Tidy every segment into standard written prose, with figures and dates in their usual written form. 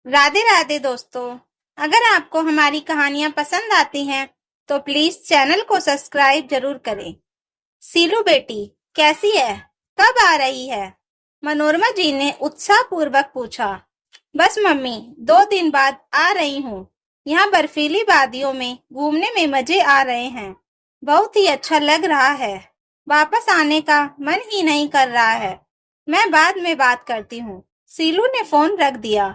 राधे राधे दोस्तों। अगर आपको हमारी कहानियां पसंद आती हैं तो प्लीज चैनल को सब्सक्राइब जरूर करें। सीलू बेटी कैसी है? कब आ रही है? मनोरमा जी ने उत्साह पूर्वक पूछा। बस मम्मी, 2 दिन बाद आ रही हूँ। यहाँ बर्फीली वादियों में घूमने में मजे आ रहे हैं। बहुत ही अच्छा लग रहा है। वापस आने का मन ही नहीं कर रहा है। मैं बाद में बात करती हूँ। सीलू ने फोन रख दिया।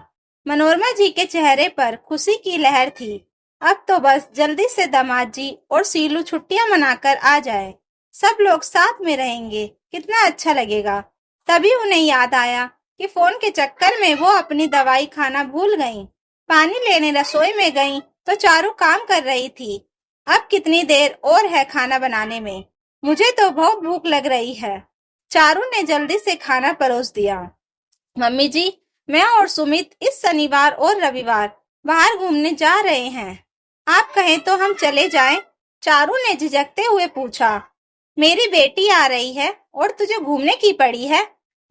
मनोरमा जी के चेहरे पर खुशी की लहर थी। अब तो बस जल्दी से दामाद जी और सीलू छुट्टियां मनाकर आ जाए। सब लोग साथ में रहेंगे, कितना अच्छा लगेगा। तभी उन्हें याद आया कि फोन के चक्कर में वो अपनी दवाई खाना भूल गईं। पानी लेने रसोई में गईं तो चारू काम कर रही थी। अब कितनी देर और है खाना बनाने में? मुझे तो बहुत भूख लग रही है। चारू ने जल्दी से खाना परोस दिया। मम्मी जी, मैं और सुमित इस शनिवार और रविवार बाहर घूमने जा रहे हैं। आप कहें तो हम चले जाएं? चारू ने झिझकते हुए पूछा। मेरी बेटी आ रही है और तुझे घूमने की पड़ी है?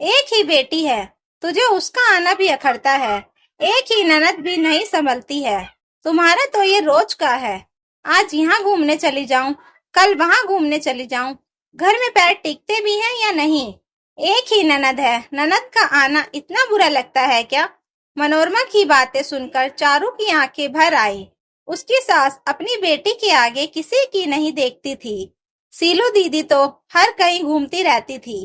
एक ही बेटी है, तुझे उसका आना भी अखरता है। एक ही ननद भी नहीं संभलती है। तुम्हारा तो ये रोज का है। आज यहाँ घूमने चली जाऊं, कल वहां घूमने चली जाऊं। घर में पैर टिकते भी हैं या नहीं? एक ही ननद है, ननद का आना इतना बुरा लगता है क्या? मनोरमा की बातें सुनकर चारू की आंखें भर आई। उसकी सास अपनी बेटी के आगे किसी की नहीं देखती थी। सीलू दीदी तो हर कहीं घूमती रहती थी,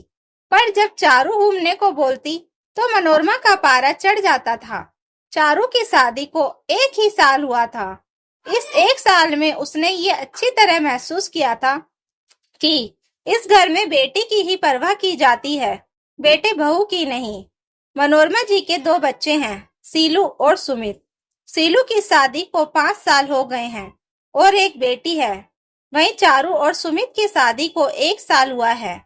पर जब चारू घूमने को बोलती तो मनोरमा का पारा चढ़ जाता था। चारू की शादी को 1 ही साल हुआ था। इस 1 साल में उसने ये अच्छी तरह महसूस किया था कि इस घर में बेटी की ही परवाह की जाती है, बेटे बहू की नहीं। मनोरमा जी के 2 बच्चे हैं, सीलू और सुमित। सीलू की शादी को 5 साल हो गए हैं और एक बेटी है। वहीं चारू और सुमित की शादी को 1 साल हुआ है।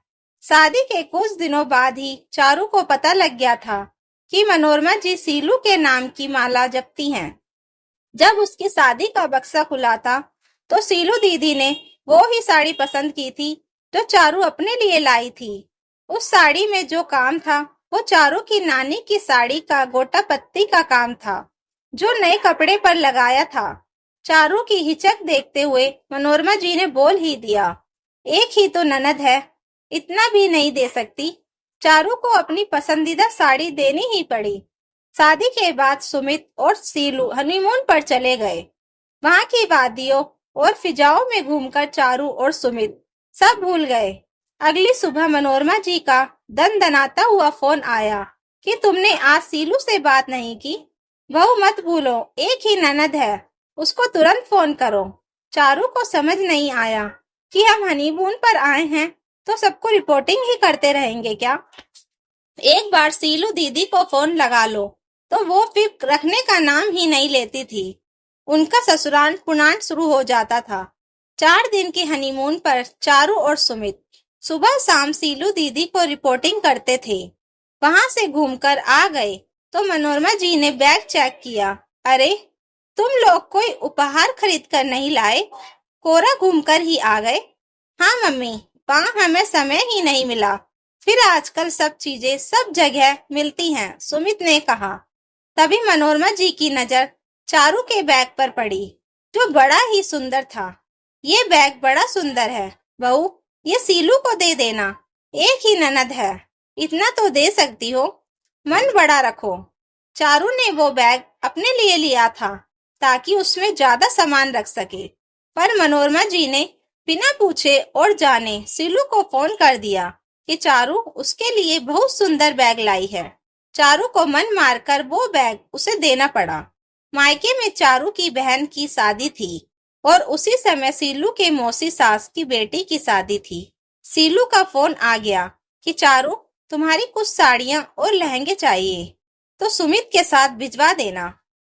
शादी के कुछ दिनों बाद ही चारू को पता लग गया था कि मनोरमा जी सीलू के नाम की माला जपती हैं। जब उसकी शादी का बक्सा खुला था तो सीलू दीदी ने वो ही साड़ी पसंद की थी जो चारू अपने लिए लाई थी। उस साड़ी में जो काम था वो चारू की नानी की साड़ी का गोटा पत्ती का काम था, जो नए कपड़े पर लगाया था। चारू की हिचक देखते हुए मनोरमा जी ने बोल ही दिया, एक ही तो ननद है, इतना भी नहीं दे सकती। चारू को अपनी पसंदीदा साड़ी देनी ही पड़ी। शादी के बाद सुमित और सीलू हनीमून पर चले गए। वहां की वादियों और फिजाओं में घूमकर चारू और सुमित सब भूल गए। अगली सुबह मनोरमा जी का दनदनाता हुआ फोन आया कि तुमने आज सीलू से बात नहीं की। बहू मत भूलो, एक ही ननद है, उसको तुरंत फोन करो। चारू को समझ नहीं आया कि हम हनीमून पर आए हैं तो सबको रिपोर्टिंग ही करते रहेंगे क्या? एक बार सीलू दीदी को फोन लगा लो तो वो फिर रखने का नाम ही नहीं लेती थी। उनका ससुराल पुराण शुरू हो जाता था। 4 दिन के हनीमून पर चारू और सुमित सुबह शाम सीलू दीदी को रिपोर्टिंग करते थे। वहां से घूमकर आ गए तो मनोरमा जी ने बैग चेक किया। अरे, तुम लोग कोई उपहार खरीद कर नहीं लाए, कोरा घूमकर ही आ गए? हाँ मम्मी, वहाँ हमें समय ही नहीं मिला। फिर आजकल सब चीजें सब जगह मिलती हैं, सुमित ने कहा। तभी मनोरमा जी की नजर चारू के बैग पर पड़ी, जो बड़ा ही सुंदर था। ये बैग बड़ा सुंदर है बहू, ये सीलू को दे देना, एक ही ननद है, इतना तो दे सकती हो, मन बड़ा रखो। चारू ने वो बैग अपने लिए लिया था ताकि उसमें ज्यादा सामान रख सके, पर मनोरमा जी ने बिना पूछे और जाने सीलू को फोन कर दिया कि चारू उसके लिए बहुत सुंदर बैग लाई है। चारू को मन मारकर वो बैग उसे देना पड़ा। मायके में चारू की बहन की शादी थी और उसी समय सीलू के मौसी सास की बेटी की शादी थी। सीलू का फोन आ गया कि चारू, तुम्हारी कुछ साड़ियां और लहंगे चाहिए तो सुमित के साथ भिजवा देना।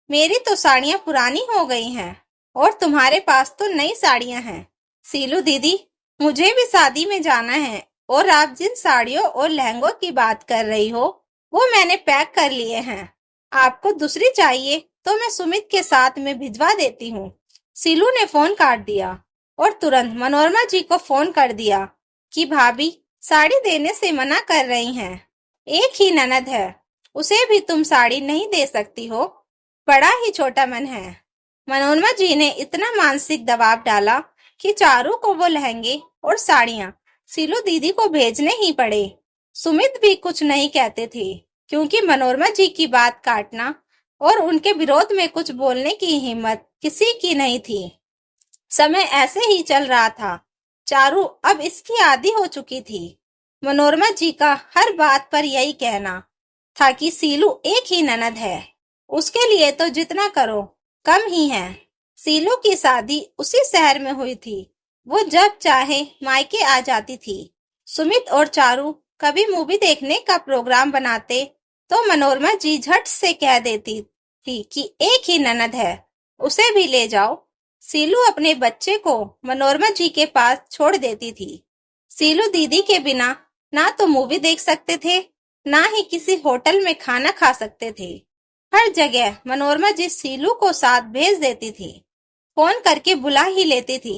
मेरी तो साड़ियां पुरानी हो गई हैं और तुम्हारे पास तो नई साड़ियां हैं। सीलू दीदी, मुझे भी शादी में जाना है और आप जिन साड़ियों और लहंगों की बात कर रही हो वो मैंने पैक कर लिए हैं। आपको दूसरी चाहिए तो मैं सुमित के साथ में भिजवा देती हूँ। सीलू ने फोन काट दिया और तुरंत मनोरमा जी को फोन कर दिया कि भाभी साड़ी देने से मना कर रही हैं। एक ही ननद है, उसे भी तुम साड़ी नहीं दे सकती हो। बड़ा ही छोटा मन है। मनोरमा जी ने इतना मानसिक दबाव डाला कि चारू को वो लहंगे और साड़ियां सीलू दीदी को भेजने ही पड़े। सुमित भी कुछ नहीं कहते थे, क्योंकि मनोरमा जी की बात काटना और उनके विरोध में कुछ बोलने की हिम्मत किसी की नहीं थी। समय ऐसे ही चल रहा था। चारू अब इसकी आदी हो चुकी थी। मनोरमा जी का हर बात पर यही कहना था कि सीलू एक ही ननद है, उसके लिए तो जितना करो कम ही है। सीलू की शादी उसी शहर में हुई थी, वो जब चाहे मायके आ जाती थी। सुमित और चारू कभी मूवी देखने का प्रोग्राम बनाते तो मनोरमा जी झट से कह देती थी कि एक ही ननद है, उसे भी ले जाओ। सीलू अपने बच्चे को मनोरमा जी के पास छोड़ देती थी। सीलू दीदी के बिना ना तो मूवी देख सकते थे, ना ही किसी होटल में खाना खा सकते थे। हर जगह मनोरमा जी सीलू को साथ भेज देती थी, फोन करके बुला ही लेती थी।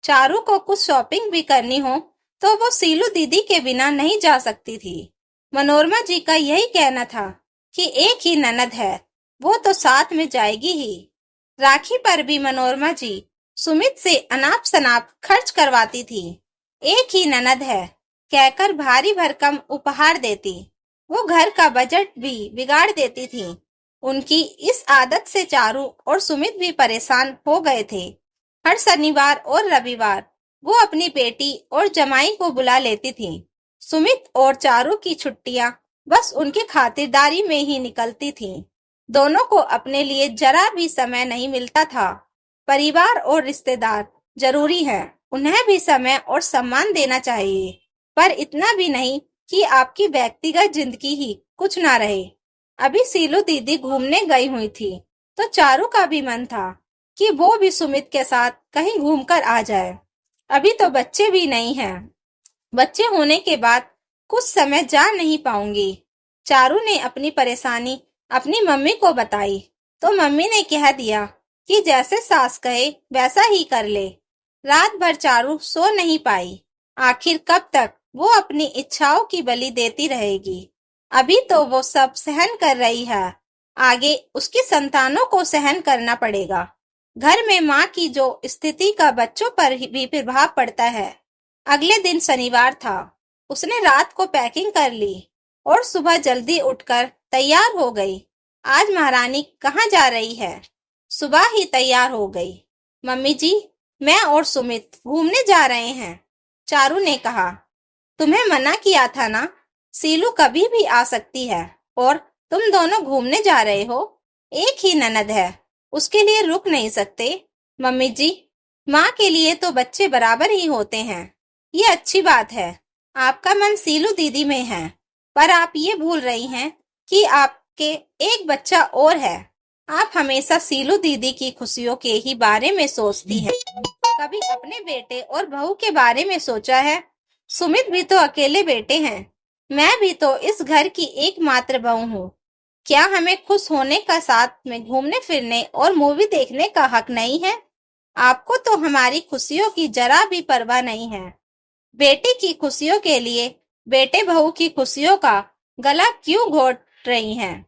चारू को कुछ शॉपिंग भी करनी हो तो वो सीलू दीदी के बिना नहीं जा सकती थी। मनोरमा जी का यही कहना था कि एक ही ननद है, वो तो साथ में जाएगी ही। राखी पर भी मनोरमा जी सुमित से अनाप शनाप खर्च करवाती थी। एक ही ननद है कहकर भारी भरकम उपहार देती। वो घर का बजट भी बिगाड़ देती थी। उनकी इस आदत से चारू और सुमित भी परेशान हो गए थे। हर शनिवार और रविवार वो अपनी बेटी और जमाई को बुला लेती थी। सुमित और चारू की छुट्टियां बस उनकी खातिरदारी में ही निकलती थीं। दोनों को अपने लिए जरा भी समय नहीं मिलता था। परिवार और रिश्तेदार जरूरी है, उन्हें भी समय और सम्मान देना चाहिए, पर इतना भी नहीं कि आपकी व्यक्तिगत जिंदगी ही कुछ ना रहे। अभी सीलू दीदी घूमने गई हुई थी, तो चारू का भी मन था कि वो भी सुमित के साथ कहीं घूमकर आ जाए। अभी तो बच्चे भी नहीं हैं। बच्चे होने के बाद कुछ समय जा नहीं पाऊंगी। चारू ने अपनी परेशानी अपनी मम्मी को बताई, तो मम्मी ने कह दिया कि जैसे सास कहे वैसा ही कर ले। रात भर चारू सो नहीं पाई। आखिर कब तक वो अपनी इच्छाओं की बलि देती रहेगी। अभी तो वो सब सहन कर रही है, आगे उसकी संतानों को सहन करना पड़ेगा। घर में माँ की जो स्थिति का बच्चों पर भी प्रभाव पड़ता है। अगले दिन शनिवार था। उसने रात को पैकिंग कर ली और सुबह जल्दी उठकर तैयार हो गई। आज महारानी कहाँ जा रही है? सुबह ही तैयार हो गई। मम्मी जी, मैं और सुमित घूमने जा रहे हैं, चारू ने कहा। तुम्हें मना किया था ना, सीलू कभी भी आ सकती है और तुम दोनों घूमने जा रहे हो। एक ही ननद है, उसके लिए रुक नहीं सकते। मम्मी जी, माँ के लिए तो बच्चे बराबर ही होते हैं, ये अच्छी बात है। आपका मन सीलू दीदी में है, पर आप ये भूल रही हैं कि आपके एक बच्चा और है। आप हमेशा सीलू दीदी की खुशियों के ही बारे में सोचती हैं। कभी अपने बेटे और बहू के बारे में सोचा है? सुमित भी तो अकेले बेटे हैं। मैं भी तो इस घर की एकमात्र बहू हूँ। क्या हमें खुश होने का साथ में घूमने फिरने और मूवी देखने का हक नहीं है? आपको तो हमारी खुशियों की जरा भी परवाह नहीं है। बेटी की खुशियों के लिए बेटे बहू की खुशियों का गला क्यों घोट रही हैं?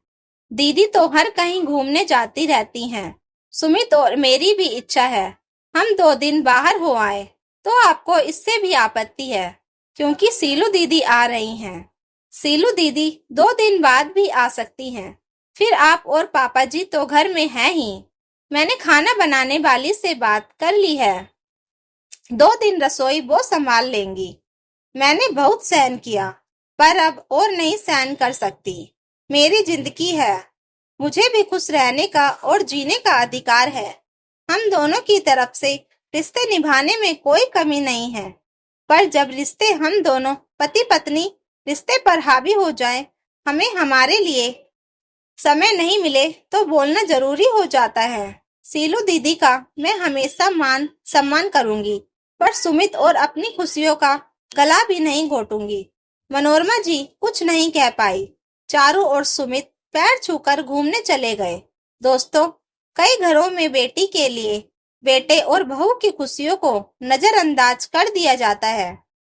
दीदी तो हर कहीं घूमने जाती रहती हैं। सुमित और मेरी भी इच्छा है हम 2 दिन बाहर हो आए, तो आपको इससे भी आपत्ति है क्योंकि सीलू दीदी आ रही हैं। सीलू दीदी 2 दिन बाद भी आ सकती हैं। फिर आप और पापा जी तो घर में हैं ही। मैंने खाना बनाने वाली से बात कर ली है, 2 दिन रसोई वो संभाल लेंगी। मैंने बहुत सहन किया, पर अब और नहीं सहन कर सकती। मेरी जिंदगी है, मुझे भी खुश रहने का और जीने का अधिकार है। हम दोनों की तरफ से रिश्ते निभाने में कोई कमी नहीं है, पर जब रिश्ते हम दोनों पति पत्नी रिश्ते पर हावी हो जाए, हमें हमारे लिए समय नहीं मिले तो बोलना जरूरी हो जाता है। सीलू दीदी का मैं हमेशा मान सम्मान करूंगी, पर सुमित और अपनी खुशियों का गला भी नहीं घोटूंगी। मनोरमा जी कुछ नहीं कह पाई। चारू और सुमित पैर छूकर घूमने चले गए। दोस्तों, कई घरों में बेटी के लिए बेटे और बहू की खुशियों को नजरअंदाज कर दिया जाता है।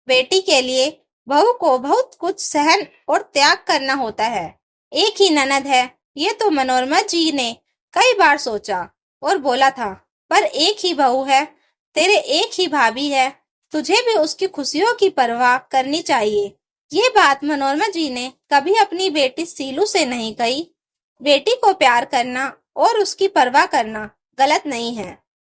बेटी के लिए बहू को बहुत कुछ सहन और त्याग करना होता है। एक ही ननद है, ये तो मनोरमा जी ने कई बार सोचा और बोला था, पर एक ही बहू है, तेरे एक ही भाभी है, तुझे भी उसकी खुशियों की परवाह करनी चाहिए। ये बात मनोरमा जी ने कभी अपनी बेटी सीलू से नहीं कही। बेटी को प्यार करना और उसकी परवाह करना गलत नहीं है,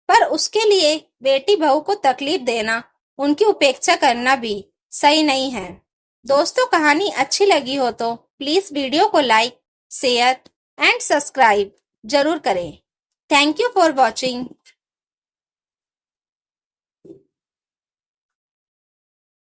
पर उसके लिए बेटी बहू को तकलीफ देना, उनकी उपेक्षा करना भी सही नहीं है। दोस्तों, कहानी अच्छी लगी हो तो प्लीज वीडियो को लाइक, शेयर एंड सब्सक्राइब जरूर करें। Thank you for watching.